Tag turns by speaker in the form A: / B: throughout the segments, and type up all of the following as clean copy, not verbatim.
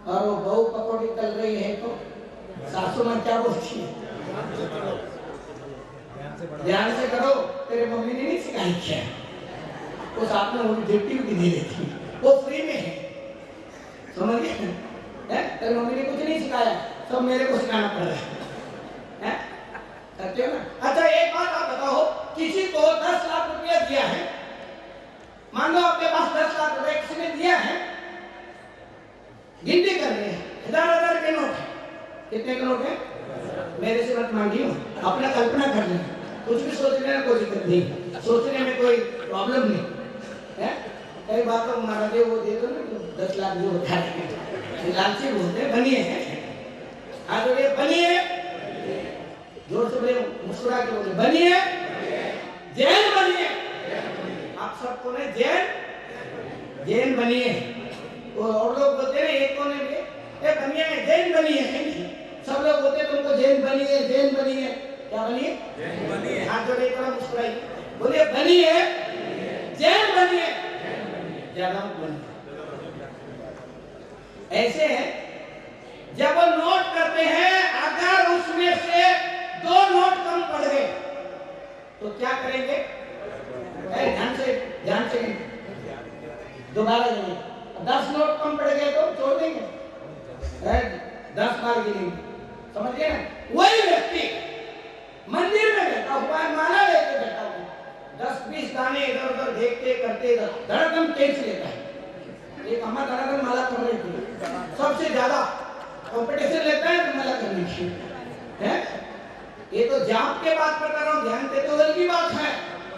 A: और वो बहू पकौड़ी तल रही है तो सासू माँ क्या बोलती है? ध्यान से करो, तेरे मम्मी ने नहीं सिखाई क्या? वो साथ में वो ड्यूटी भी नहीं देती, वो फ्री में है, समझ गए? तेरे मम्मी ने कुछ नहीं सिखाया, सब मेरे को सिखाना पड़ रहा है, करते हो ना? अच्छा एक बात आप बताओ, किसी को 10 लाख रुपया दिया है, मान लो आपके पास 10 लाख रुपए किसी ने दिया है, गिनती कर रहे हैं, 1000 के नोट है, कितने के नोट है? मेरे से मत मांगिए, अपना कल्पना कर लेना, कुछ भी सोचने में कोई दिक्कत नहीं, सोचने में कोई प्रॉब्लम नहीं है। कई बार तो महाराज वो दे दो ना, 10 लाख जो उठा रहे लालची बोलते बनिए हैं, आज ये बनिए, जोर से बोले, मुस्कुरा के बोले बनिए, जैन बनिए, आप सबको ने जैन बनिए। और लोग बोलते हैं एक कोने में ये बनिए जैन बनिए, सब लोग बोलते तुमको जैन बनिए, क्या बनिए? जैन बनिए। हाथ जोड़े थोड़ा मुस्कुराइए, बोलिए बनिए जैन बनिए, ज्यादा बनिए। ऐसे है जब वो नोट करते हैं, अगर उसमें से 2 नोट कम पड़ गए तो क्या करेंगे? ध्यान से दोबारा गिनेंगे, 10 नोट कम पड़ गए तो छोड़ देंगे, 10 बार गिनेंगे, समझ गए ना? वही व्यक्ति मंदिर में बैठा हुआ है, माला लेके बैठा हुआ है, 10-20 गाने इधर उधर देखते करते धड़कन तेज लेता है। एक अम्मा धड़कन माला कर रही थी, सबसे ज्यादा कंपटीशन लेता है तो माला करने की है। ये तो जाप के बात बता रहा हूँ, ध्यान देते हुए की बात है,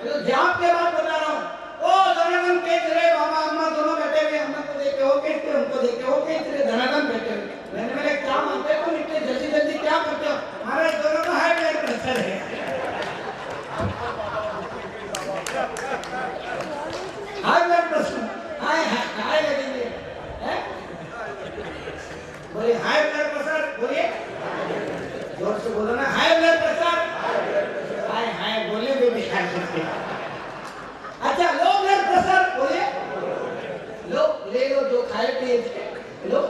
A: ये तो जाप के बात बता रहा हूँ। ओ धड़कन तेज रहे, बाबा अम्मा दोनों बैठे हुए, अम्मा को देखे हो कहते, उनको देखे हो कहते, धड़कन बैठे हुए। मैंने क्या मानते हो तुम इतने जल्दी क्या करते हो? हमारे दोनों का हाई ब्लड प्रेशर है, हाई ब्लड प्रेशर, हाई लगेंगे, बोलिए हाई ब्लड प्रेशर, बोलिए जोर से बोलो ना, हाई ब्लड प्रेशर, हाई बोले वे भी हाई करते। अच्छा लो ब्लड प्रेशर, बोलिए लो, ले लो जो खाए पिए लो,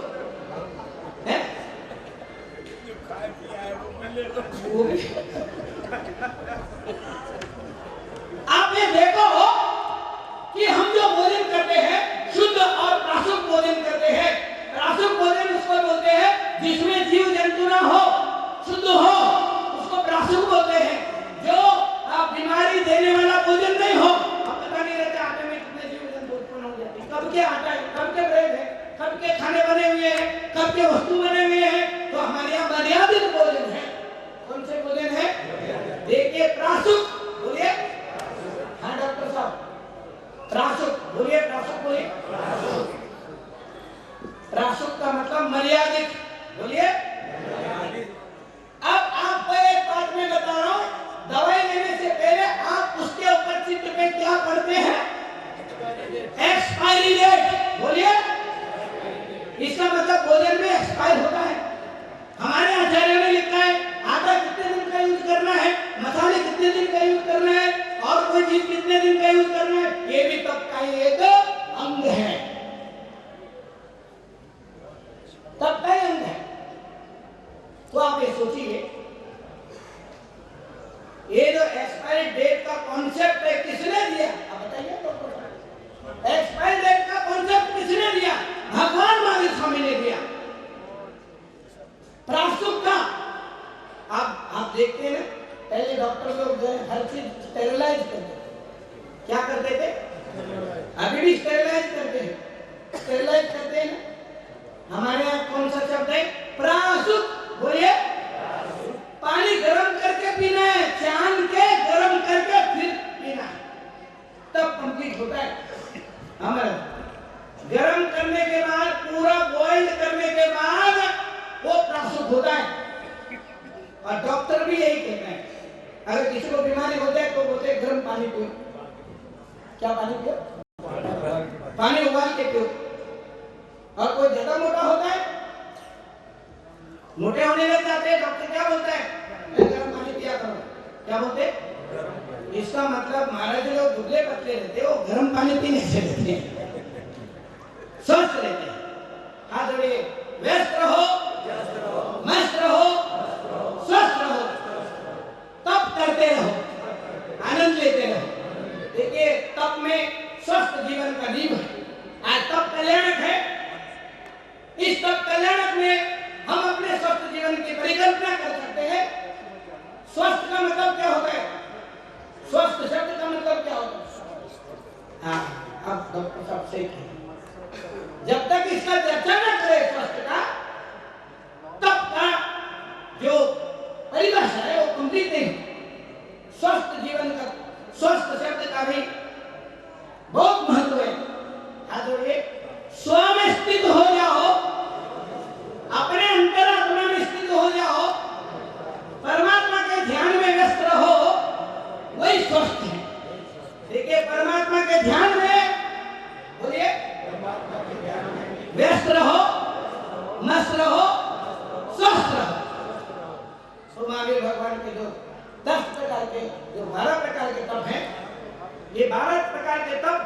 A: हैं? वो भी आप ये देखो कि हम जो भोजन करते हैं शुद्ध और प्राशुद्ध भोजन करते हैं। प्राशुद्ध भोजन उसको बोलते हैं जिसमें जीव जंतु ना हो, शुद्ध हो, उसको प्राशुद्ध बोलते हैं। जो बीमारी देने वाला भोजन नहीं हो, अब पता नहीं रहता आटे में कितने जीव जंतु उत्पन्न हो जाते हैं, कब के आटा है, कब के ब्रेड है, कब के खाने बने हुए हैं, कब के वस्तु बने हुए हैं। तो हमारे यहाँ मर्यादित भोजन है। कौन से भोजन है? देखिए प्राशुद्ध, बोलिए हाँ डॉक्टर साहब, प्राशुद्ध बोलिए, प्राशुद्ध बोलिए, प्राशुद्ध का मतलब मर्यादित, बोलिए। अब आपको एक बात मैं बता रहा हूं, दवाई लेने से पहले आप उसके ऊपर चित्र पे क्या पढ़ते हैं? एक्सपायरी डेट, बोलिए। इसका मतलब भोजन में एक्सपायर होता है। हमारे आचार्य ने लिखा है आटा कितने दिन का यूज करना है, मसाले कितने दिन का यूज करना है, और कोई चीज कितने दिन का यूज करना है, ये भी तब का एक अंग है, तब का अंग है। तो आप ये सोचिए, ये जो एक्सपायरी डेट का कॉन्सेप्ट है किसने दिया? आप बताइए तो। एक्सपायरी डेट का कॉन्सेप्ट किसने दिया? भगवान महावीर स्वामी ने दिया। प्राशुद्ध का आप देखते हैं ना, पहले डॉक्टर लोग हर चीज स्टेरिलाइज करते, क्या करते थे? अभी भी स्टेरिलाइज करते हैं ना। हमारे यहाँ कौन सा शब्द है? प्राशुद्ध, बोलिए। पानी गर्म करके पीना है, छान के गर्म करके फिर पीना है, तब कंप्लीट होता है। हमारा गर्म करने के बाद, पूरा बॉइल करने के बाद वो प्राशुद्ध होता है। और डॉक्टर भी यही कहते हैं, अगर किसी को बीमारी हो जाए तो बोलते हैं गर्म पानी पियो। क्या पानी पियो? पानी उबाल के पियो। और कोई ज्यादा मोटा होता है, मोटे होने लग जाते हैं, डॉक्टर क्या बोलता है? गर्म पानी पिया करो। क्या बोलते? इसका मतलब महाराज लोग दुबले पतले रहते हैं, वो गर्म पानी पीने से रहते हैं, स्वस्थ रहते हैं। हाथ जोड़िए, व्यस्त रहो, मस्त रहो, स्वस्थ रहो, तप करते रहो, आनंद लेते रहो। देखिए तप में स्वस्थ जीवन का नींव है। आज तप कल्याणक है। इस तप कल्याणक में हम अपने स्वस्थ जीवन की परिकल्पना कर सकते हैं। स्वस्थ का मतलब क्या होता है? स्वस्थ शब्द का मतलब क्या होता है? हाँ, अब डॉक्टर साहब सही कहे। जब तक इसका चर्चा न करे स्वस्थ का, तब का जो परिभाषा है वो कंप्लीट नहीं। स्वस्थ जीवन का, स्वस्थ शब्द का भी बहुत महत्व है। हाथ जोड़िए। स्व में स्थित हो जाओ, अपने अंतरात्मा में स्थित हो जाओ, परमात्मा के ध्यान में व्यस्त रहो, वही स्वस्थ है। देखिए परमात्मा के ध्यान में, बोलिए, व्यस्त रहो, मस्त रहो, स्वस्थ रहो। तो महावीर भगवान के जो 10 प्रकार के, जो 12 प्रकार के तप हैं, ये 12 प्रकार के तप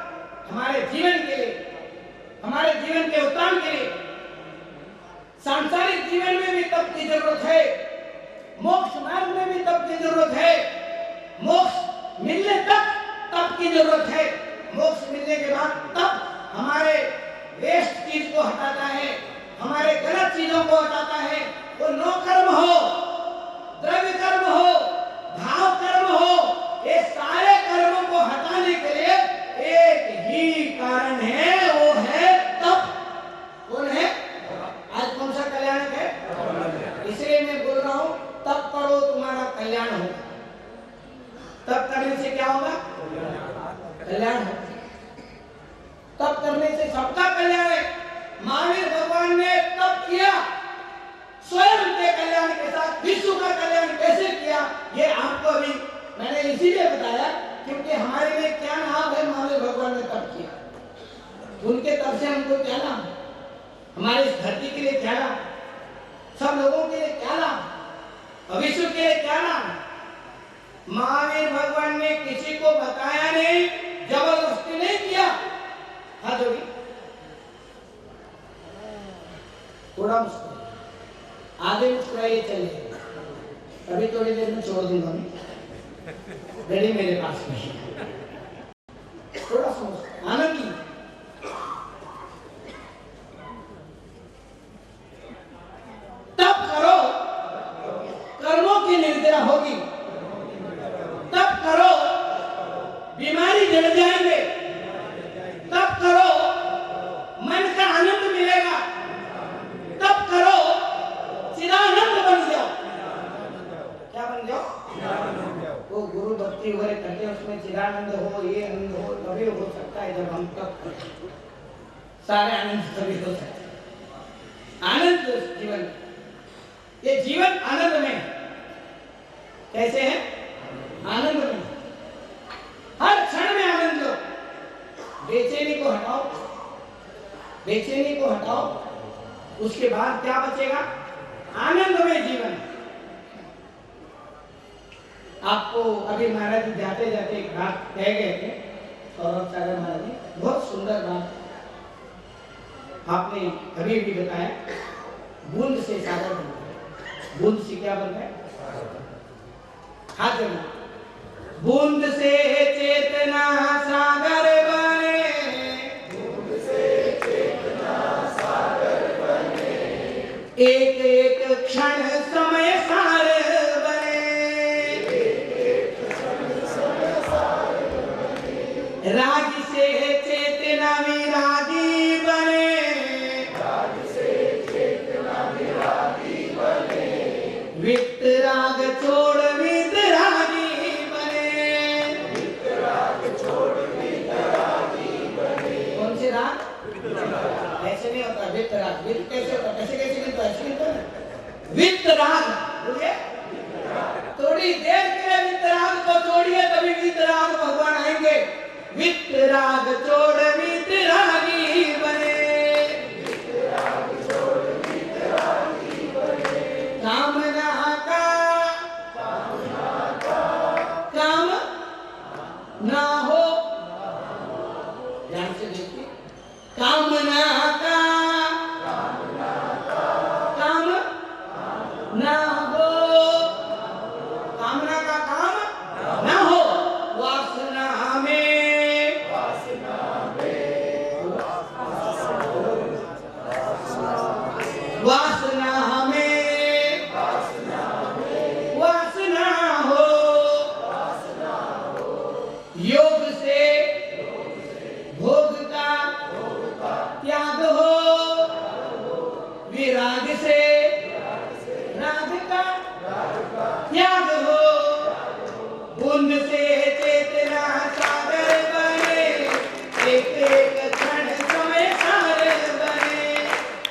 A: हमारे जीवन के लिए, हमारे जीवन के उत्थान के लिए, सांसारिक जीवन में भी तप की जरूरत है, मोक्ष मार्ग में भी तप की जरूरत है, मोक्ष मिलने तक तप की जरूरत है। मोक्ष मिलने के बाद तप हमारे वेस्ट चीज को हटाता है, हमारे गलत चीजों को हटाता है। वो नो कर्म हो, द्रव्य कर्म हो, भाव कर्म हो, ये सारे कर्मों को हटाने के लिए एक ही कारण है, वो है तप। कौन है? आज कौन सा कल्याणक है? इसलिए मैं बोल रहा हूं तप करो, तुम्हारा कल्याण होगा। तप करने से क्या होगा? कल्याण होगा। तप करने से सबका कल्याण है। महावीर भगवान ने तप किया, स्वयं के कल्याण के साथ विश्व का कल्याण कैसे किया, ये आपको अभी मैंने इसीलिए बताया क्योंकि हमारे लिए क्या लाभ है। महावीर भगवान ने तप किया, उनके तप से हमको क्या लाभ है, हमारे इस धरती के लिए क्या लाभ, सब लोगों के लिए क्या लाभ, विश्व के लिए क्या लाभ। महावीर भगवान ने किसी को बताया नहीं, जबरदस्ती नहीं किया। हाँ जोड़ी, थोड़ा मुस्कुराइए, आगे मुस्कुराइए, चलिए। अभी थोड़ी देर में छोड़ दूंगा मैं, घड़ी मेरे पास नहीं। थोड़ा सा आनंद लीजिए। तप करो, कर्मों की निर्दया होगी। तप करो, बीमारी जड़ जाएंगे। तप करो, मन का आनंद मिलेगा। तप करो, चिदानंद बन जाओ। क्या बन जाओ? वो गुरु भक्ति वगैरह करते हैं, उसमें चिदानंद हो, ये आनंद हो, तभी हो सकता है जब हम तप करें। सारे आनंद तभी हो सकते हैं। आनंद जीवन, ये जीवन आनंद में कैसे है? आनंद में, हर क्षण में आनंद लो। बेचैनी को हटाओ, बेचैनी को हटाओ, उसके बाद क्या बचेगा? आनंद में जीवन। आपको अभी महाराज जी जाते जाते एक बात कह गए थे, सौरभ सागर महाराज जी, बहुत सुंदर बात आपने अभी भी बताया। बूंद से सागर बनता है, बूंद से क्या बनता है? हाथ जोड़ना। बूंद से चेतना सागर बने, बूंद से चेतना सागर बने, एक एक क्षण समय सार बने, एक एक क्षण समय सार बने, राग से चेतना विरागी बने, राग से चेतना विरागी बने, वित राग छोड़ वितरागी बने, वित राग छोड़ वितरागी बने। कौन से राग? ऐसे नहीं होता वित राग। वित कैसे होता? कैसे कैसे नहीं तो ऐसे नहीं होता। वित राग, बोलिए, थोड़ी देर के लिए वित राग को छोड़िए, तभी वित राग भगवान आएंगे। वित राग छोड़ वितरागी बने, वित राग छोड़ वितरागी बने, कामना काम ना हो, ध्यान से देखिए, कामना का वासना हमें वासना हो, योग से भोग का त्याग हो, विराग से राग का त्याग हो, बूंद से चेतना सागर बने, एक एक क्षण समय सागर बने,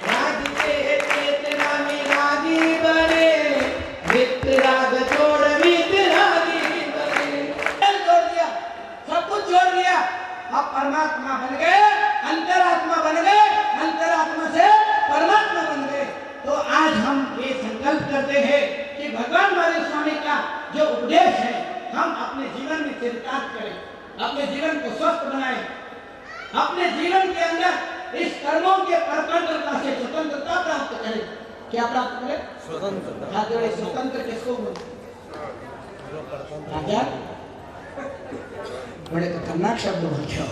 A: राग से चेतना में रागी बने, वित राग छोड़ वित रागी बने। जोड़ दिया, सब कुछ जोड़ दिया, अब परमात्मा बन गए, अंतरात्मा बन गए, अंतरात्मा से परमात्मा बन गए। तो आज हम ये संकल्प करते हैं कि भगवान महावीर स्वामी का जो उपदेश है हम अपने जीवन में चरितार्थ करें, अपने जीवन को स्वस्थ बनाएं, अपने जीवन के अंदर इस कर्मों के परतंत्रता से स्वतंत्रता प्राप्त करें। क्या प्राप्त करें? स्वतंत्रता। हाथ जोड़े, स्वतंत्र किसको बोलते? क्या बड़े खतरनाक शब्द बोलते हो,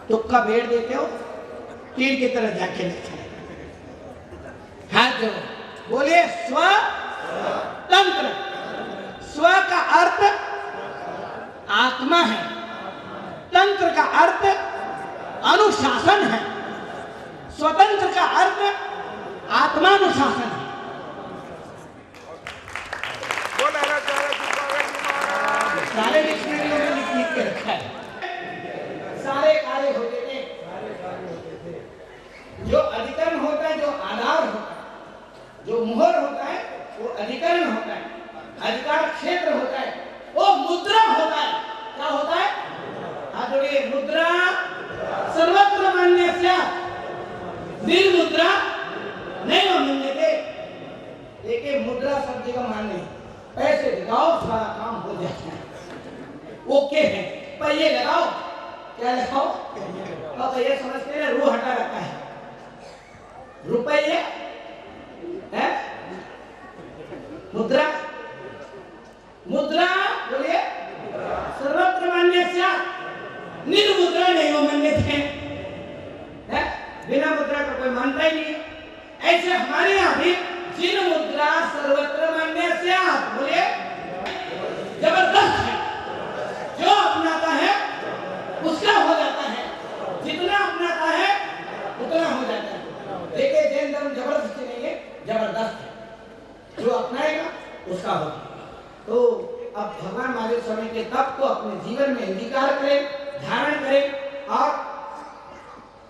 A: तुक्का भेड़ देते हो, तीर की तरह जाके लेते हो। हाथ जोड़ो, बोलिए स्वतंत्र। स्व का अर्थ आत्मा है, तंत्र का अर्थ अनुशासन है, स्वतंत्र का अर्थ आत्मानुशासन है। सारे डिक्शनरियों में लिख के रखा है। सारे कार्य होते थे, जो अधिकरण होता है, जो आधार होता है, जो मोहर होता है वो अधिकरण होता है, अधिकार क्षेत्र होता है, वो मुद्रा होता है। क्या होता है? हाथ जोड़िए, मुद्रा सर्वत्र मान्यस्य निर्मुद्रा नहीं मान्यते। देखिए मुद्रा सब जगह मान्य है, पैसे दिखाओ सारा काम हो जाता है, ओके है। पहिए लगाओ, क्या लगाओ? अब ये समझते हैं रूह हटा रहता है, रुपये है मुद्रा। मुद्रा बोलिए सर्वत्र मान्यस्य निर्मुद्रा नहीं मान्यते है, बिना मुद्रा का कोई मानता ही नहीं। ऐसे हमारे यहाँ भी जिन मुद्रा सर्वत्र मान्यस्य, बोलिए जबरदस्त है, जो अपनाता है उसका हो जाता है, जितना अपनाता है उतना हो जाता है। देखिए जैन धर्म जबरदस्ती नहीं है, जबरदस्त है, जो अपनाएगा उसका होगा। तो अब भगवान महावीर स्वामी के तप को अपने जीवन में अंगीकार करें, धारण करें। और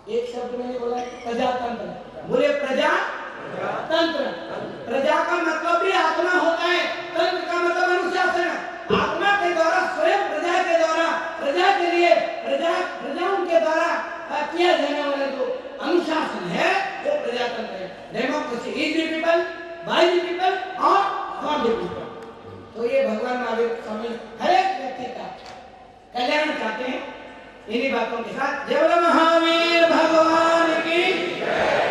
A: एक शब्द मैंने बोला प्रजातंत्र, बोले प्रजातंत्र। प्रजा का मतलब भी आत्मा होता है, तंत्र का मतलब अनुशासन। आत्मा के द्वारा स्वयं प्रजा के द्वारा, प्रजा के लिए प्रजाओं के द्वारा किया जाने वाला जो अनुशासन है वो प्रजातंत्र है। Democracy is the people, by the people और फॉर द पीपल। तो ये भगवान महावीर स्वामी हर एक व्यक्ति का कल्याण चाहते हैं। इन्हीं बातों के साथ जय बोलो महावीर भगवान की,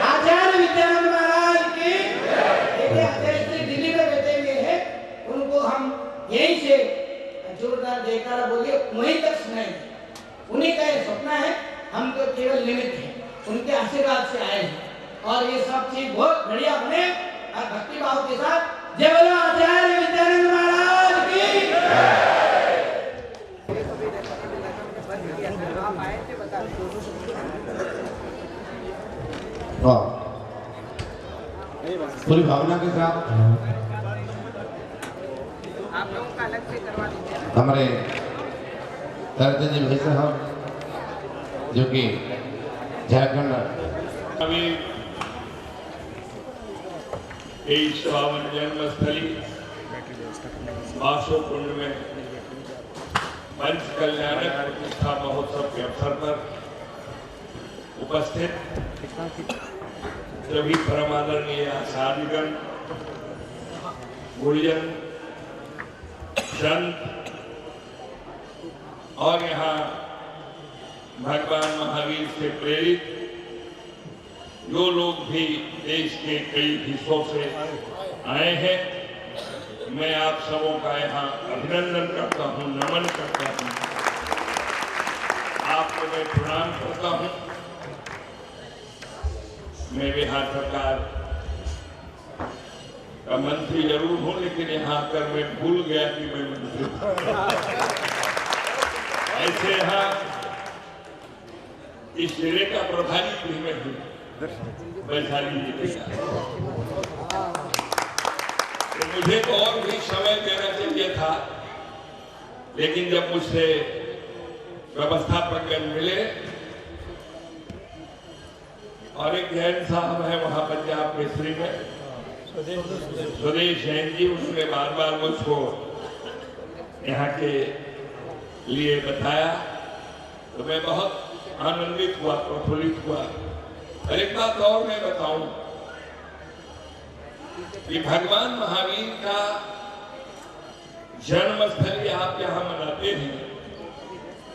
A: आचार्य विद्यानंद महाराज की। देखिए आचार्य श्री दिल्ली में बैठे हुए हैं, उनको हम यहीं से जोरदार जयकारा बोलिए, वहीं तक सुनाएंगे। उन्हीं का ये सपना है, हम तो केवल निमित्त हैं, उनके आशीर्वाद से आए हैं। और ये सब चीज बहुत बढ़िया बने और भक्ति भाव के साथ जय बोलो आचार्य विद्यानंद महाराज की।
B: पूरी भावना के साथ
C: आप लोगों का अलग से करवा दीजिए।
B: हमारे तरत जी भाई साहब जो कि झारखंड
D: पावन जन्मस्थली मासो कुंड में पंच कल्याणक प्रतिष्ठा महोत्सव के अवसर पर उपस्थित सभी परमादरणीय साधुगण, गुरुजन, संत और यहाँ भगवान महावीर से प्रेरित जो लोग भी देश के कई हिस्सों से आए हैं, मैं आप सबों का यहाँ अभिनंदन करता हूँ, नमन करता हूँ, आपको मैं प्रणाम करता हूँ। मैं बिहार सरकार का मंत्री जरूर हूं, लेकिन यहाँ आकर मैं भूल गया कि मैं मंत्री हूं। ऐसे यहाँ इस जिले का प्रभारी भी मैं हूं, वैशाली जिले का। तो मुझे तो और भी समय देना चाहिए था, लेकिन जब मुझसे व्यवस्थापक मिले और एक जैन साहब है वहां पंजाब केसरी में, स्वदेश जैन जी, उन्होंने बार बार मुझको यहाँ के लिए बताया, तो मैं बहुत आनंदित हुआ, प्रफुल्लित हुआ। और एक बात और मैं बताऊं कि भगवान महावीर का जन्मस्थली आप यहाँ मनाते हैं,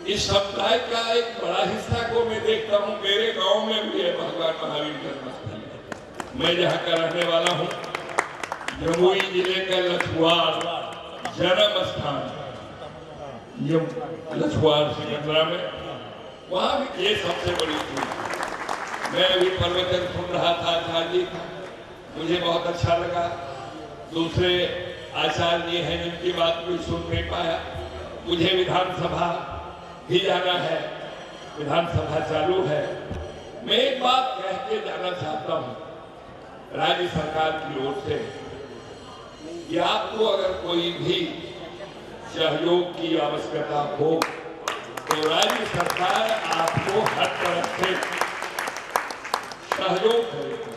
D: इस समुदाय का एक बड़ा हिस्सा को मैं देखता हूँ मेरे गांव में भी है भगवान महावीर जन्मस्थली। मैं जहाँ का रहने वाला हूँ, जमुई जिले का लछुआर जन्म स्थान, लछुआर सिकंदरा में, वहां भी ये सबसे बड़ी चीज। मैं अभी प्रवचन सुन रहा था आचार्य जी का, मुझे बहुत अच्छा लगा। दूसरे आचार्य जी हैं जिनकी बात भी सुन नहीं पाया। मुझे विधानसभा भी जाना है, विधानसभा चालू है। मैं एक बात कह के जाना चाहता हूँ राज्य सरकार की ओर से कि आपको अगर कोई भी सहयोग की आवश्यकता हो तो राज्य सरकार आपको हर तरफ से सहयोग करेगी।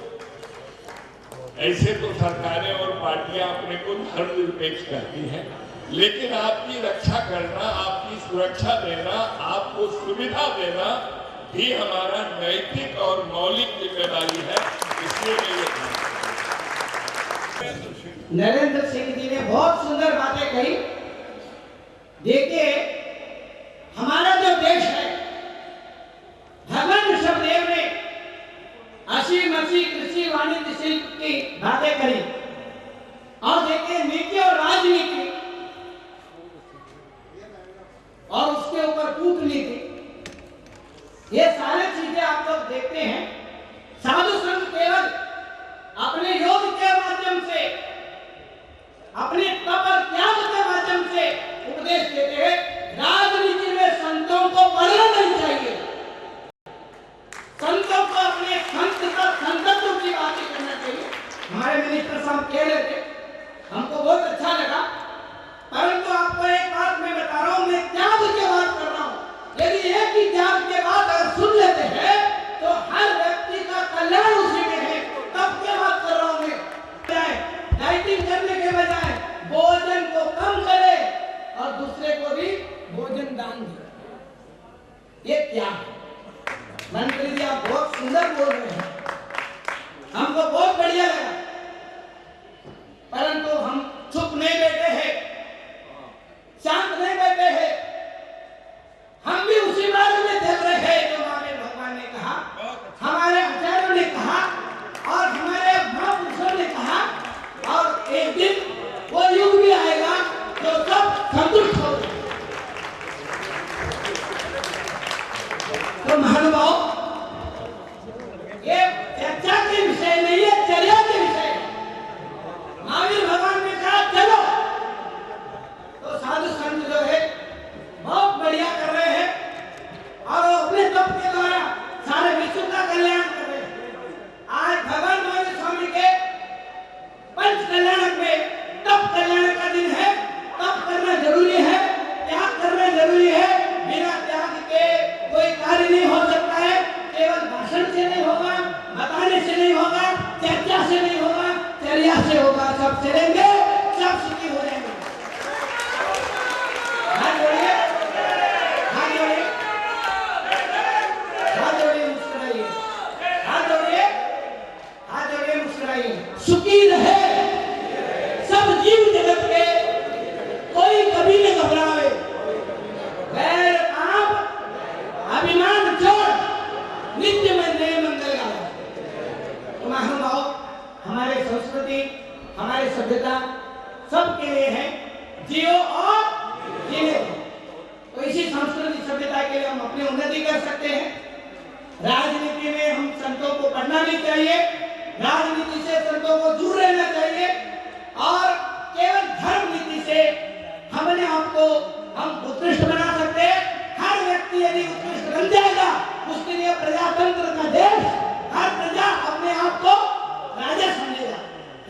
D: ऐसे तो सरकारें और पार्टियां अपने को धर्मनिरपेक्ष कहती हैं, लेकिन आपकी रक्षा करना, आपकी सुरक्षा देना, आपको सुविधा देना भी हमारा नैतिक और मौलिक जिम्मेदारी है। इसलिए मैं ये
A: नरेंद्र सिंह जी ने बहुत सुंदर बातें कही। देखिए, हमारा जो देश है, भगवान ऋषभदेव ने असीम कृषि वाणिज्य शिल्प की बातें करी, और देखिए नीति और राजनीति और उसके ऊपर कूटनीति, ये सारी चीजें आप लोग देखते हैं। साधु संत केवल अपने योग के माध्यम से, अपने तप और त्याग के माध्यम से उपदेश देते हैं। राजनीति में संतों को पढ़ना नहीं चाहिए। संतों को अपने संतत्व की बातें करना चाहिए। हमारे मिनिस्टर साहब कह रहे थे, हमको बहुत अच्छा लगा, परंतु आपको एक बात मैं बता रहा हूं, मैं त्याग की बात कर रहा हूं। यदि एक ही त्याग के बाद अगर सुन लेते हैं तो हर व्यक्ति का कल्याण उसी में है। तब क्या बात कर रहा हूं मैं, डाइटिंग करने के बजाय भोजन को कम करे और दूसरे को भी भोजन दान दे। ये क्या है? मंत्री जी आप बहुत सुंदर बोल रहे हैं, हमको बहुत बढ़िया लगा, परंतु हम चुप नहीं बैठे हैं, शांत नहीं बैठे हैं। हम भी उसी मार्ग में चल रहे हैं जो हमारे भगवान ने कहा, हमारे आचार्यों ने कहा और हमारे महापुरुषों ने कहा। और एक दिन वो युग भी आएगा जो सब संतुष्ट हो। तो महानुभाव, ये चर्चा के विषय नहीं है, चर्या के विषय है। महावीर भगवान ने कहा चलो, तो साधु संत जो है बहुत बढ़िया कर रहे हैं और अपने तप के द्वारा सारे विश्व का कल्याण कर रहे हैं। आज भगवान महावीर स्वामी के पंच कल्याणक में तप कल्याण का दिन है। तप करना जरूरी है, त्याग करना जरूरी है। बिना त्याग के कोई कार्य नहीं हो सकता है। केवल भाषण से नहीं होगा, बताने से नहीं होगा, चर्चा से नहीं होगा, चर्या से होगा। सब चलेंगे, सब सुखी हो जाएंगे। हाथ जोड़िए, हाथ जोड़िए, हाथ जोड़िए, मुस्कुराइए, हाथ जोड़िए, हाथ जोड़िए, मुस्कुराइए। सुखी रहे सब जीव जगत के, कोई कभी न घबरावे, वैर आप अभिमान छोड़, नित्य में नए मंगल गाओ। तो महानुभाव, हमारे संस्कृति, हमारी सभ्यता सबके लिए है, जियो और जीने दो। तो इसी संस्कृति सभ्यता के लिए हम अपनी उन्नति कर सकते हैं। राजनीति में हम संतों को पढ़ना भी चाहिए, राजनीति से संतों को दूर रहना चाहिए और केवल धर्म नीति से हमने आपको हम उत्कृष्ट बना सकते हैं। हर व्यक्ति यदि उत्कृष्ट बन जाएगा उसके लिए प्रजातंत्र का देश, हर प्रजा अपने आप को राजा समझेगा।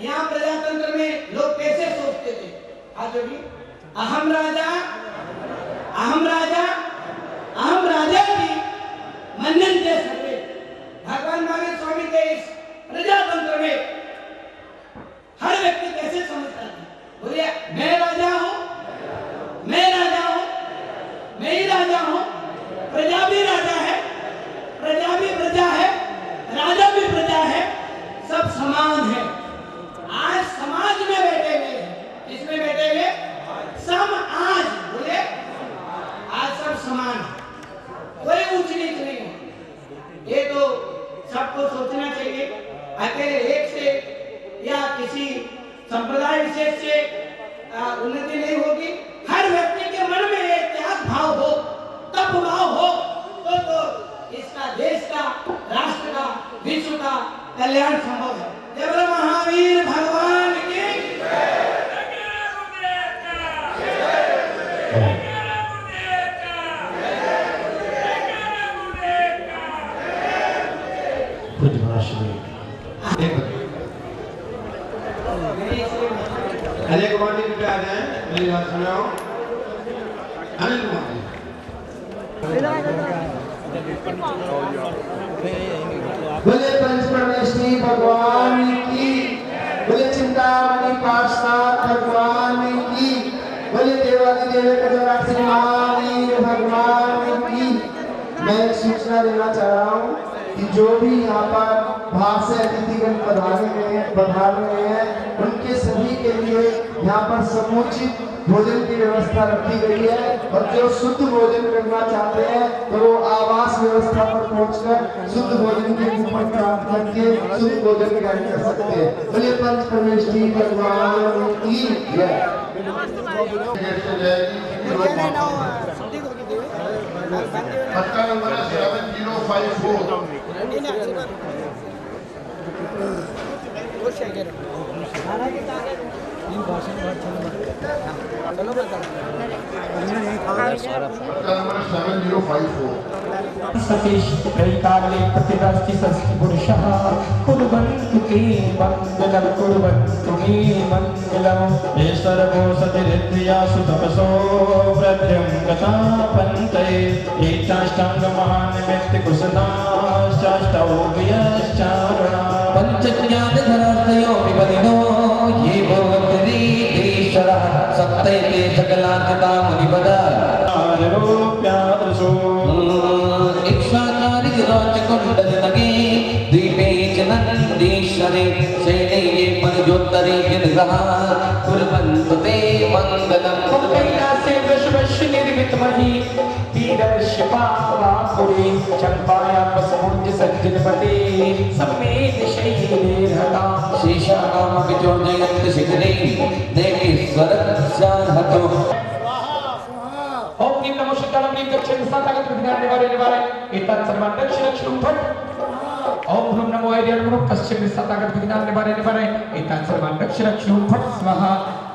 A: यहाँ प्रजातंत्र में लोग कैसे सोचते थे, आज भी अहम राजा की मन्यन्ते सर्वे। भगवान महावीर स्वामी के इस प्रजातंत्र में हर व्यक्ति कैसे समझता है, बोलिए मैं राजा हूं, मैं ही राजा हूं, प्रजा भी राजा है, प्रजा भी प्रजा है, राजा भी प्रजा है, सब समान है। आज समाज में बैठे हुए, इसमें बैठे हुए सब आज बोले आज सब समान है, कोई ऊंच नीच नहीं है। ये तो सबको सोचना चाहिए। अकेले एक से या किसी संप्रदाय विशेष से उन्नति नहीं होगी। हर व्यक्ति के मन में एक त्याग भाव हो, तप भाव हो तो इसका देश का, राष्ट्र का, विश्व का कल्याण संभव है। जय बोलो महावीर भगवान की
B: अजय कुमार जी कृपया आ जाएं, मेरी बात सुनो। अनिल कुमार जी
E: बोले पंचपरमेश्वरी भगवान की, बोले चिंतामणि पार्षद भगवान की, बोले देवादिदेव महावीर भगवान की। मैं एक सूचना देना चाह रहा हूँ कि जो भी यहाँ पर बाहर से अतिथिगण पधार रहे हैं उनके सभी के लिए यहाँ पर समुचित भोजन की व्यवस्था रखी गई है और जो शुद्ध भोजन करना चाहते हैं तो वो आवास व्यवस्था पर पहुंचकर शुद्ध भोजन के कूपन प्राप्त करके शुद्ध भोजन ग्रहण कर सकते हैं। बोले पंच परमेश्वरी भगवान की जय।
F: पट्टा नंबर 7054।
G: सतीश त्रैकाले प्रतिदास्ति संस्कृति पुरुषः कुर्वन्तु ते मंगलं कुर्वन्तु मे मंगलम् ये सर्वो सतिरिन्द्रियासु तपसो वृद्धिं गता पन्ते एताष्टाङ्गमहानिमित्त कुशलाश्चाष्टौभयश्चारणा पञ्चज्ञानधरार्धयो विपदिनो ये भवन्ति ईश्वरः सप्तैते सकलान्तिता मुनिपदा रूप्यादृशो इक्षाचारि राजकुण्डलनगे दीपे च नन्दीश्वरे शैले मनोज्योत्तरे जिनगः कुर्वन्तु ते मङ्गलम् कैलासे वृषभस्य निर्मितमहि तीरस्य पावापुरी चम्पायां वसमुद्य सज्जनपते सम्मेद शैलेर्हता शेषामपि चोर्जयन्ति शिखरे देवीश्वरस्यार्हतो। ओम नीम नमो शिवाय नीम दक्षिण सातागत विज्ञान निवारे एतत् सर्वं दक्षिण फट। ओम ह्रूम नमो ऐर्यं पश्चिम सातागत विज्ञान निवारे एतत् सर्वं दक्षिण फट स्वाहा।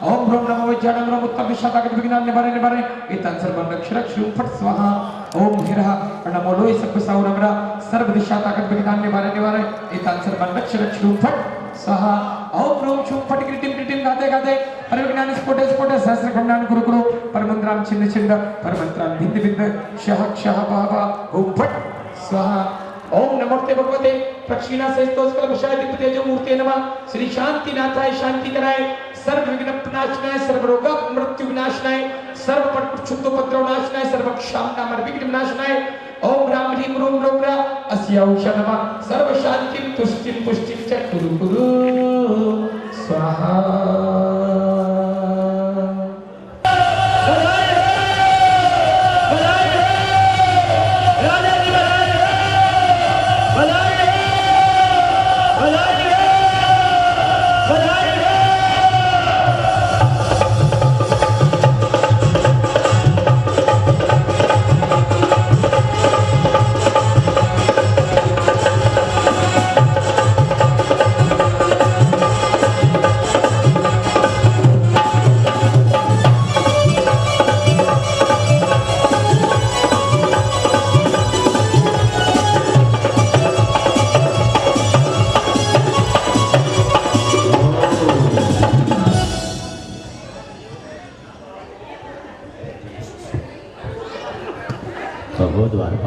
G: ओम ह्रूम नमो विज्ञानं उत्तम सातागत विज्ञान निवारे एतत् सर्वं दक्षिण फट स्वाहा। ओम हिरः नमो लोय सप्पसाउरमरा सर्व दिशा ताकत विज्ञान निवारे एतत् सर्वं दक्षिण फट स्वाहा। ओम ह्रूम छुम फट क्रिटिम गाते परविज्ञान स्फोटे सहस्र खंडान कुरु परमंत्राम छिन्न परमंत्राम भिन्न शह बहव ओम फट स्वाहा। ओम नमोते भगवते प्रक्षिणा से स्तोस्कल विषयाधिपते जो मूर्ते नमः श्री शांतिनाथाय शांति कराय सर्व विघ्न विनाशनाय सर्व रोग मृत्यु विनाशनाय सर्व पट क्षुद्ध उपद्रव नाशनाय सर्व क्षामना मर विघ्न विनाशनाय ओम राम ह्रीम रूम रोग्रा अस्यौषध नमः सर्व शांति तुष्टि पुष्टि च कुरु स्वाहा।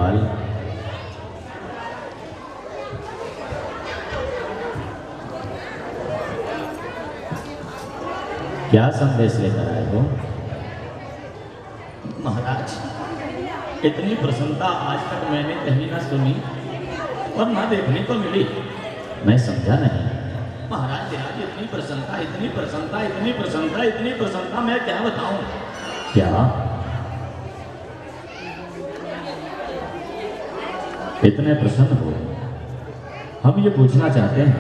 H: गोपाल। क्या संदेश लेकर आए हो?
I: महाराज, इतनी प्रसन्नता आज तक मैंने कहीं ना सुनी और ना देखने को मिली।
H: मैं समझा नहीं।
I: महाराज आज इतनी प्रसन्नता, इतनी प्रसन्नता, इतनी प्रसन्नता, इतनी प्रसन्नता, मैं क्या बताऊं।
H: क्या इतने प्रसन्न हो? हम ये पूछना चाहते हैं,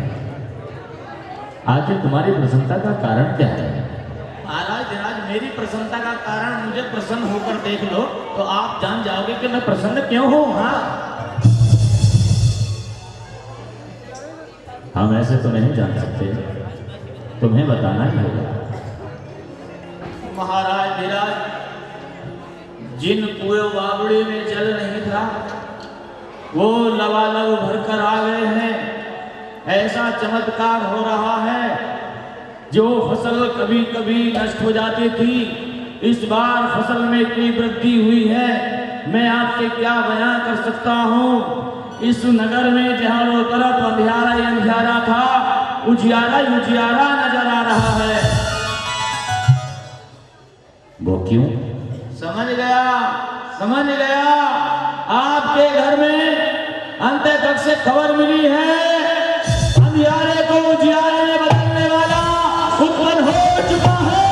H: आखिर तुम्हारी प्रसन्नता का कारण क्या है?
I: महाराज मेरी प्रसन्नता का कारण मुझे प्रसन्न होकर देख लो तो आप जान जाओगे कि मैं प्रसन्न क्यों हूँ। हाँ,
H: हम ऐसे तो नहीं जान सकते, तुम्हें बताना ही होगा।
I: महाराज जिन कुएं बावड़ी में जल नहीं था वो लबालब भरकर आ गए हैं। ऐसा चमत्कार हो रहा है, जो फसल कभी कभी नष्ट हो जाती थी, इस बार फसल में इतनी वृद्धि हुई है, मैं आपसे क्या बयां कर सकता हूँ। इस नगर में चारों तरफ अंधियारा ही अंधियारा था, उजियारा ही उजियारा नजर आ रहा है।
H: वो क्यों?
I: समझ गया। आपके घर में अंततक से खबर मिली है, अंधियारे को उजियारे में बदलने वाला उत्पन्न हो चुका है।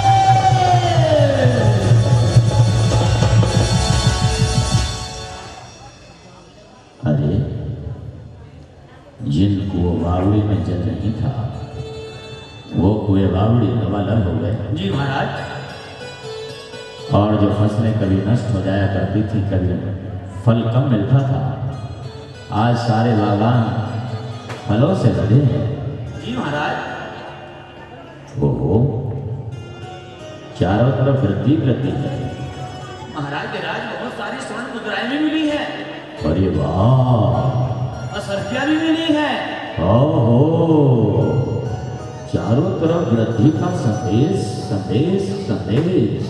H: अरे, जिन कुएं बावड़ी में जल नहीं था वो कुएं बावड़ी लबालब हो गए।
I: जी महाराज।
H: और जो फसलें कभी नष्ट हो जाया करती थी, कभी फल कम मिलता था, आज सारे बागान फलों से भरे हैं।
I: जी महाराज।
H: ओहो, चारों तरफ वृद्धि है।
I: महाराज बहुत सारी स्वर्ण मुद्राएं भी मिली है।
H: अरे वाह,
I: असरफियां भी मिली है।
H: ओहो, चारों तरफ वृद्धि का संदेश संदेश संदेश।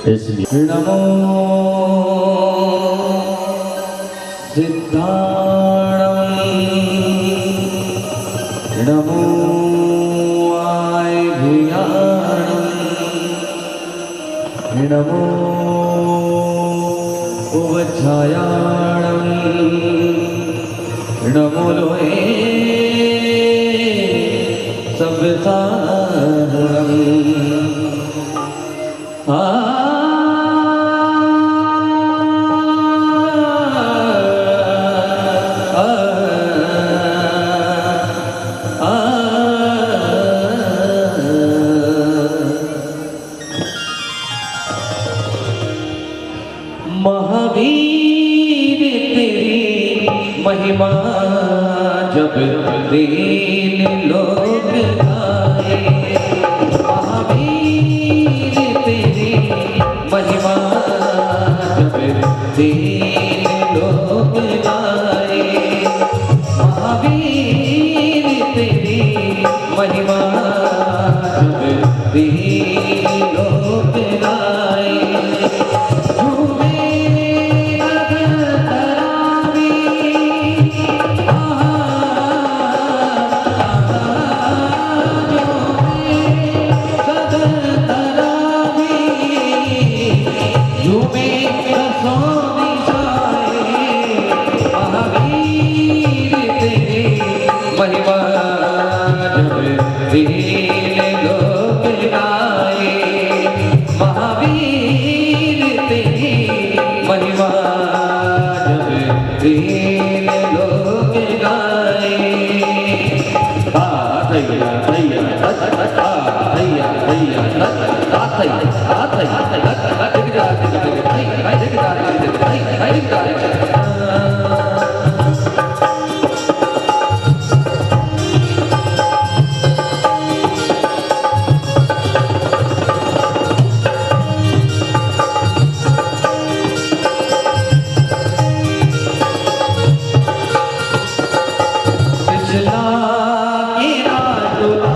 H: इसलिए
E: नमो सिद्धाणं, नमो आयभियाणं, नमो उपछायाणं, नमो लोहे सव्यसारणं। महावीर तेरी महिमा जब दीन लोग गाए, महावीर तेरी महिमा जब दीन लोग गाए, महावीर तेरी महिमा जब दीन लोग गाए। पिछला गिरा दुला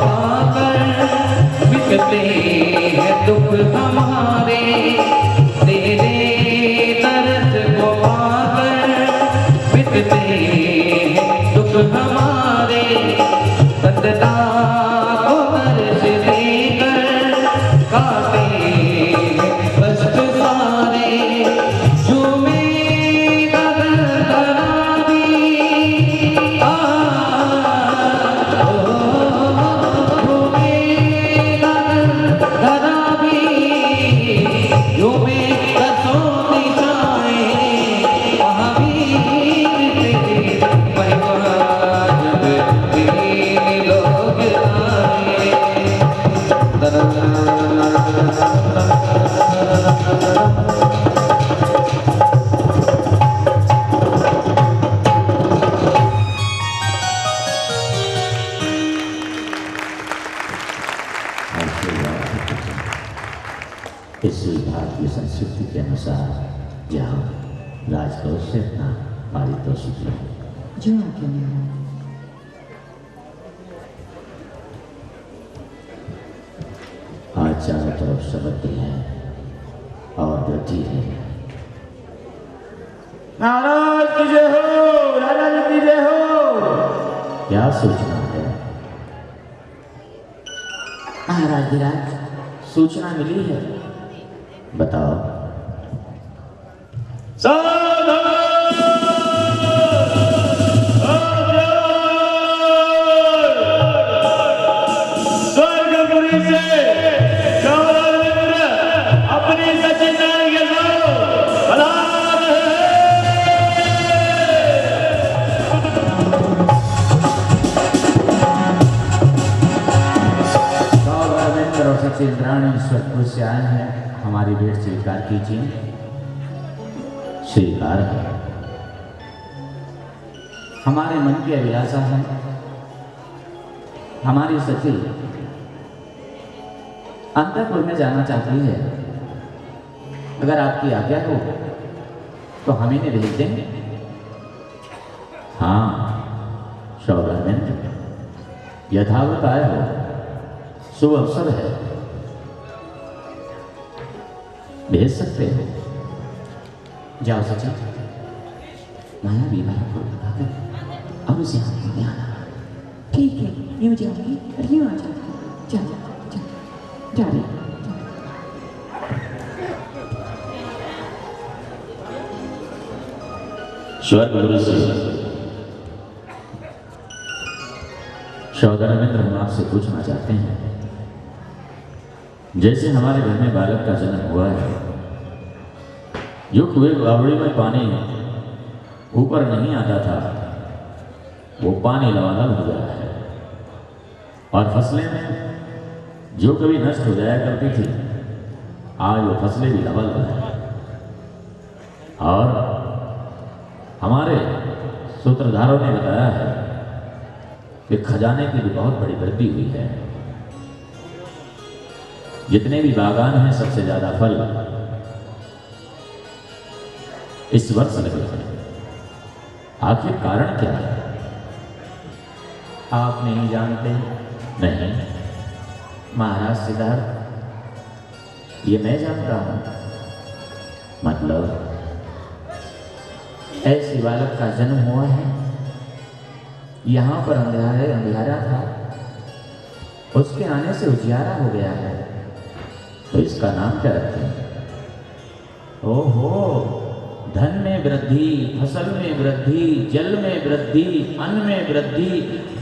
J: पाकर मिटते हैं दुख हमारे, तेरे दर्द को पाकर मिटते हैं दुख हमारे, बंदना को हर्ष देकर काटे कष्ट सारे, झूमे गगन धरावी झूमे गगन धरावी, झूमे कसों दिशाएं महावीर तेरे परिवार में तीन लोग आए।
H: इस भारतीय संस्कृति के अनुसार जाओ राजकोष से अपना पारितोषिक लो।
J: जो आज्ञा मेरा।
H: आज चारों तरफ समृद्धि है और वृद्धि है।
I: महाराज की जय हो, राजा जी की जय हो।
H: क्या सूचना है?
I: महाराज विराज, सूचना मिली है।
H: बताओ।
I: स्वर्गपुरी से अपनी सचिदारी के
H: और सबसे इंद्राणी स्वर्गपुर से आए हैं, हमारी भेंट स्वीकार कीजिए। स्वीकार है। हमारे मन की अभिलाषा है, हमारी सखी अंतःपुर में जाना चाहती है। अगर आपकी आज्ञा हो तो हम इन्हें भेज देंगे। हाँ सौदामित्र, यथावत आए हो, शुभ अवसर है, भेज सकते हो। जाओ सचिन, माया विवाह को बुलाकर अब उसे हाथ में आना।
J: ठीक है, यूं जाऊंगी और यूं आ जाऊंगी। जा जा जा रही।
H: स्वर्गगुरु से सौदामित्र, हम आपसे पूछना चाहते हैं, जैसे हमारे घर में बालक का जन्म हुआ है, जो कुएं बावड़ी में पानी ऊपर नहीं आता था वो पानी लबालब हो गया है, और फसलें में जो कभी नष्ट हो जाया करती थी आज वो फसलें भी लबालब हैं। और हमारे सूत्रधारों ने बताया है कि खजाने की भी बहुत बड़ी वृद्धि हुई है। जितने भी बागान हैं सबसे ज्यादा फल इस वर्ष लगे हैं। आखिर कारण क्या है? आप नहीं जानते? नहीं महाराज सिद्धार्थ, ये मैं जानता हूं। मतलब ऐसे बालक का जन्म हुआ है, यहाँ पर अंधियारा था, उसके आने से उजियारा हो गया है, तो इसका नाम क्या रखें? ओहो, धन में वृद्धि, फसल में वृद्धि, जल में वृद्धि, अन्न में वृद्धि,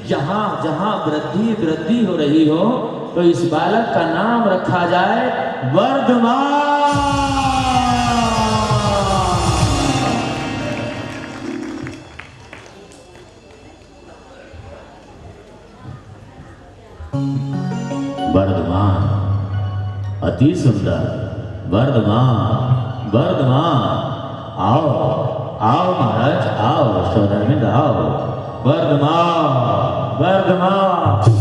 H: जहां जहां वृद्धि वृद्धि हो रही हो, तो इस बालक का नाम रखा जाए वर्धमान। वर्धमान, अति सुंदर, वर्धमान, वर्धमान। आओ आओ महाराज, आओ सौदामित्र, आओ। वर्धमान, वर्धमान।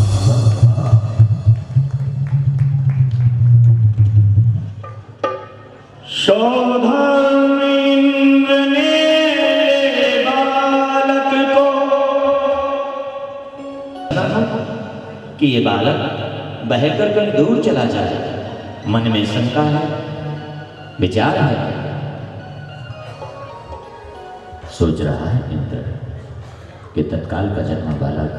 I: शोधन इंद्र ने बालक को कि
H: कि ये बालक बहकर कहीं दूर चला जाए। मन में शंका है, विचार है। सोच रहा है इंद्र कि तत्काल का जन्मा बालक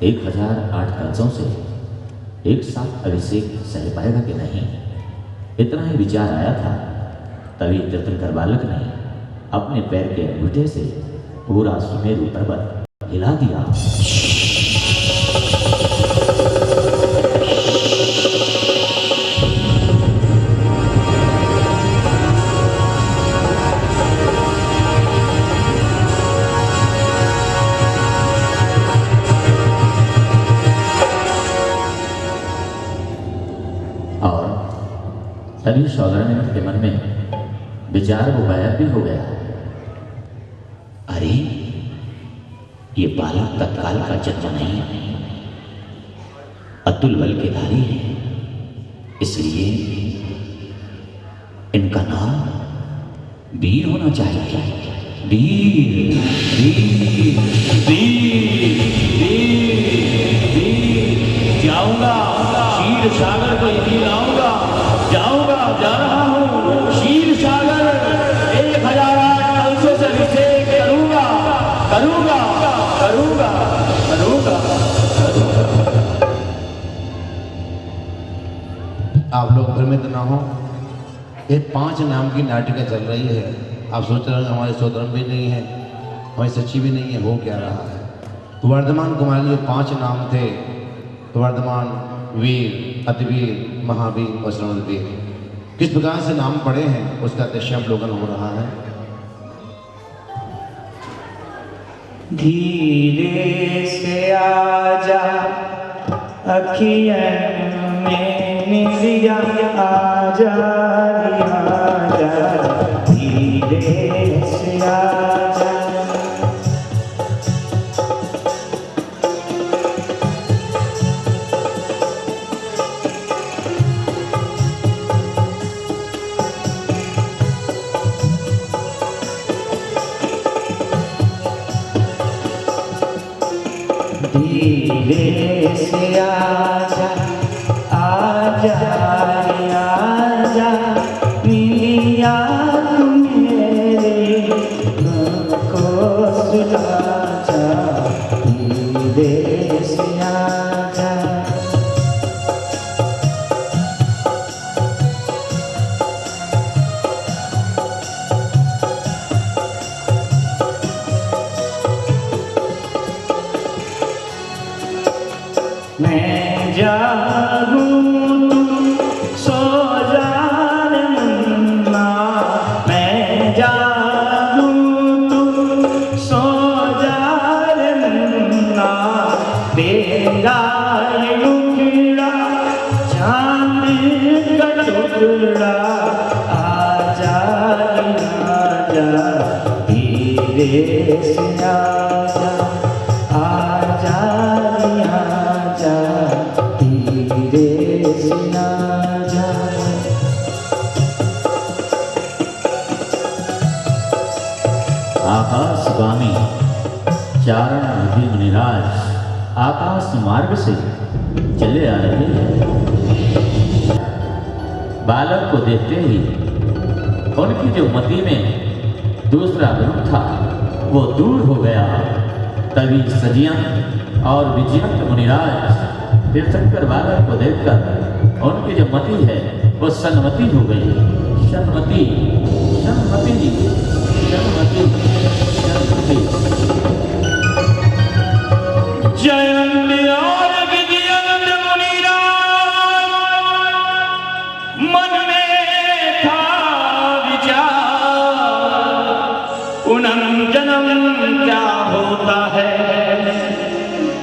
H: 1008 कलशों से एक साथ अभिषेक सह पाएगा कि नहीं। इतना ही विचार आया था, तभी तीर्थंकर बालक ने अपने पैर के अंगूठे से पूरा सुमेरु पर्वत हिला दिया। और तभी सौदामिनी के मन में विचार वो गायब भी हो गया। अरे ये बालक तत्काल का जन्म नहीं, अतुल बल के धारी है, इसलिए इनका नाम वीर होना चाहिए। वीर वीर वीर वीर।
I: जाऊंगा क्षीर सागर को यही लाऊंगा, जाऊंगा, जा रहा हूँ क्षीर सागर। 1008 कलशों से अभिषेक करूंगा करूंगा करूंगा करूंगा करूंगा।
B: आप लोग भ्रमित ना हो, ये 5 नाम की नाटिका चल रही है। आप सोच रहे हैं हमारे सोत्रम भी नहीं है, हमारी सच्ची भी नहीं है, हो क्या रहा है। तो वर्धमान कुमार जो 5 नाम थे, तो वर्धमान, वीर, अतिवीर, महावीर और श्रवणवीर, किस प्रकार से नाम पड़े हैं उसका दृश्यावलोकन हो रहा है।
I: धीरे से आजा अखियन में निंदिया, आजा आजा धीरे से आजा। धीरे से आजा आजा आजा मिलिया तू मेरे को सुला जा। धीरे से आजा मैं जागूं तू सो जाने मुन्ना, मैं जागूं तू सो जाने मुन्ना। तेरा ये टुकड़ा चांद का टुकड़ा, आजा आजा धीरे से आजा आजा आजा धीरे से आजा।
H: आकाशगामी चारण विधि मुनिराज आकाश मार्ग से चले आ रहे हैं। बालक को देखते ही उनकी जो मति में दूसरा ग्रह था वो दूर हो गया। तभी सजियन और विजयंत मुनिराज तीर्थंकर बालक को देखकर उनकी जो मति है वो सन्मति हो गई। सन्मति सन्मति सन्मति सन्मति।
I: जयंत और विजयंत मुनिराज मन में था विचार, पुनः जन्म क्या होता है।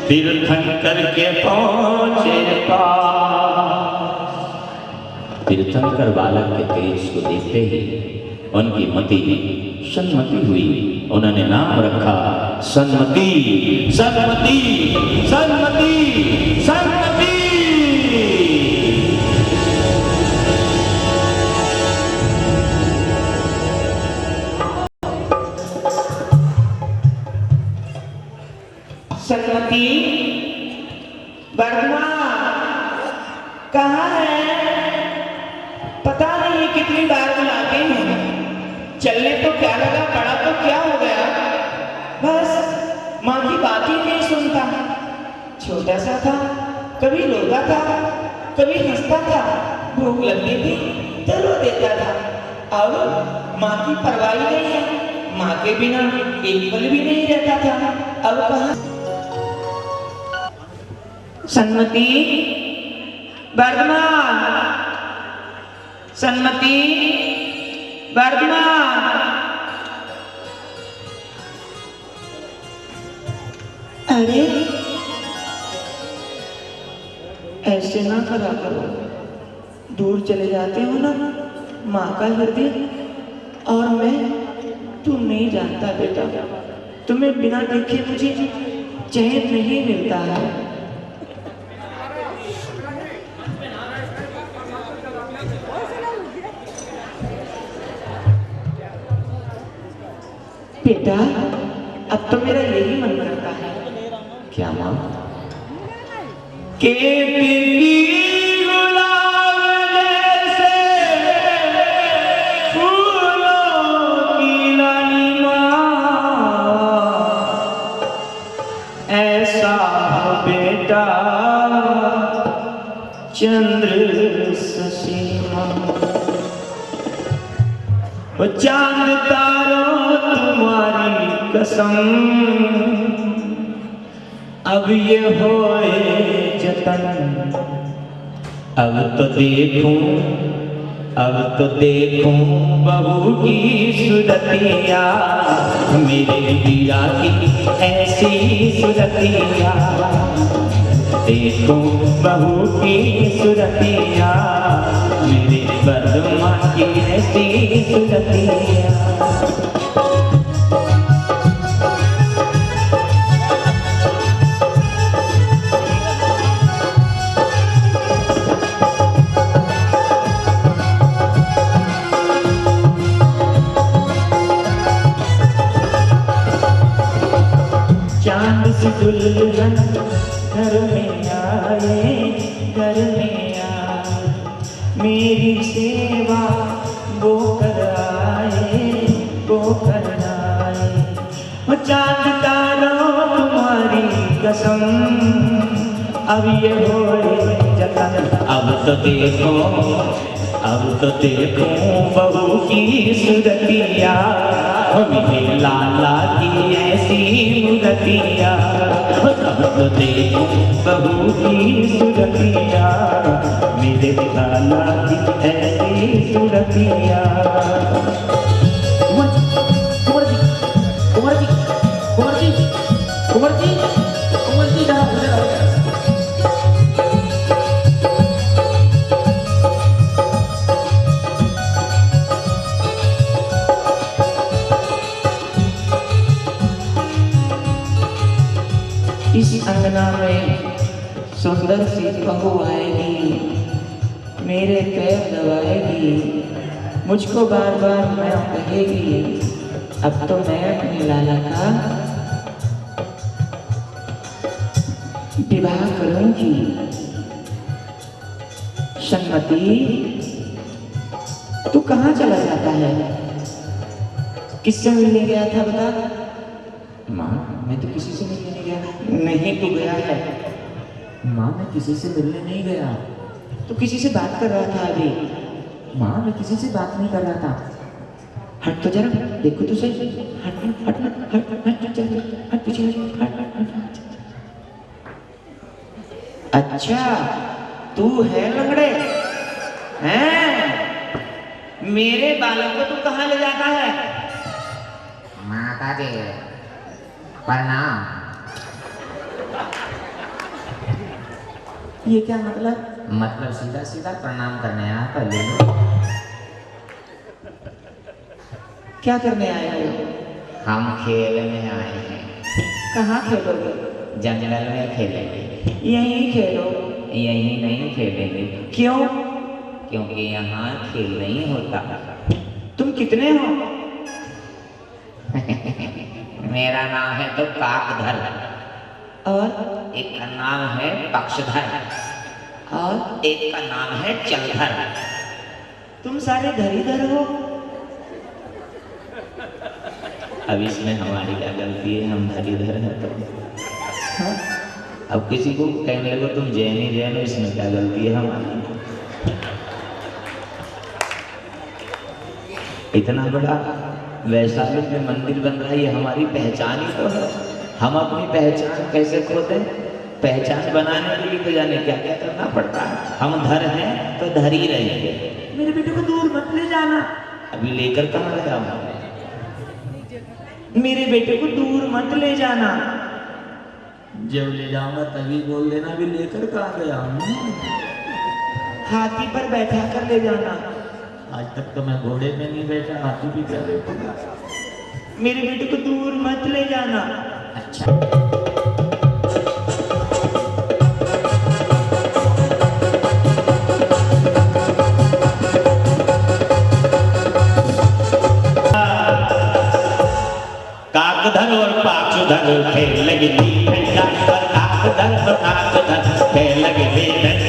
I: तीर्थंकर के पहुंचे पास।
H: तीर्थंकर बालक के तेज को देखते ही उनकी मति सन्मति हुई। उन्होंने नाम रखा सन्मति सन्मति सन्मति सन्मति।
I: सन्मति वर्धमान
K: कहाँ है? पता नहीं कितनी बार बुलाते हैं, चलने तो क्या लगा, पड़ा तो क्या हो गया, बस माँ की बात ही नहीं सुनता। छोटा सा था, कभी रोता था, कभी हंसता था, भूख लगती थी तो रो देता था। अब माँ की परवाह ही नहीं है, माँ के बिना एक पल भी नहीं रहता था। अब कहाँ? सन्मति, वर्धमान, सन्मति, वर्धमान। अरे ऐसे ना करा करो, दूर चले जाते हो ना माँ का हृदय, और मैं, तुम नहीं जानता बेटा, तुम्हें बिना देखे मुझे चैन नहीं मिलता है। बेटा अब तो मेरा यही मन करता है।
H: क्या माँ?
K: के पीली गुलाब जैसे फूलों की लालिमा, ऐसा बेटा चंद्र ससीमा। वो चांद तारों तुम्हारी कसम, अब ये होए जतन, अब तो देखूं बहू की सूरतिया, मेरे वीरा की ऐसी सूरतिया, देखूं बहू की सूरतिया, मेरे वर्धमान की ऐसी सूरतिया। चांद सी दुल्हन घर में आए, घर में आए, मेरी सेवा वो कर आए, वो कर आए। वो चांद तारों तुम्हारी कसम, अब ये होए जतन, अब तो देखो बहू की सूरतिया, मेरे लाला की ऐसी मूरतिया, अब तो देखो बहू की सूरतिया, मेरे लाला की ऐसी सूरतिया।
I: कुंवर जी जहाँ
K: इस अंगना में सुंदर सी बहू आएगी, मेरे पैर दबाएगी, मुझको बार बार मैं कहेगी, अब तो मैं अपने लाला का विवाह करूंगी। सन्मति, तू कहाँ चला जाता है? किससे मिलने गया था बता?
H: माँ मैं तो किसी से मिलने नहीं गया।
K: नहीं तू गया है।
H: माँ मैं किसी से मिलने नहीं गया।
K: तू किसी से बात कर रहा था अभी।
H: माँ मैं किसी से बात नहीं कर रहा था।
K: हट तो जरा, देखो तो सही। हट हट हट हट हट हट हट पीछे हट। अच्छा तू है लंगड़े हैं? मेरे बालक को तू कहाँ ले जाता है?
L: माता जी प्रणाम।
K: ये क्या मतलब?
L: मतलब सीधा सीधा प्रणाम करने आया, पहले लो।
K: क्या करने आए हो?
L: हम खेलने आए हैं।
K: कहाँ खेलोगे?
L: जंगल में खेलेंगे।
K: यहीं खेलो।
L: यहीं नहीं खेलेंगे।
K: क्यों?
L: क्योंकि यहाँ खेल नहीं होता।
K: तुम कितने हो?
L: मेरा नाम है तो काकधर
K: और
L: एक का नाम है पक्षधर।
K: और
L: एक का नाम है चलधर।
K: तुम सारे धरीधर हो।
L: अब इसमें हमारी क्या गलती है, हम धरीधर हैं तो। हाँ? अब किसी को कहने लगो तुम जैन हो, इसमें क्या गलती है हमारी। इतना बड़ा वैशाली में मंदिर बन रहा है, ये हमारी पहचान ही तो है। हम अपनी पहचान कैसे खो दें? पहचान बनाने के लिए तो जाने क्या क्या करना पड़ता है। हम धर हैं तो धर ही रहेंगे।
K: मेरे बेटे को दूर मत ले जाना।
L: अभी लेकर कहाँ गया हूँ?
K: मेरे बेटे को दूर मत ले जाना।
I: जब ले जाऊंगा तभी बोल देना भी लेकर कहाँ गया हूँ।
K: हाथी पर बैठा कर ले जाना।
I: आज तक तो मैं घोड़े पे नहीं बैठा, हाथी भी क्या बैठूंगा।
K: मेरे बेटे को दूर मत ले जाना।
L: अच्छा
I: काकधर और पाक्षुधर खेल लगी ली, काकधर और पाक्षुधर खेल लगी ली।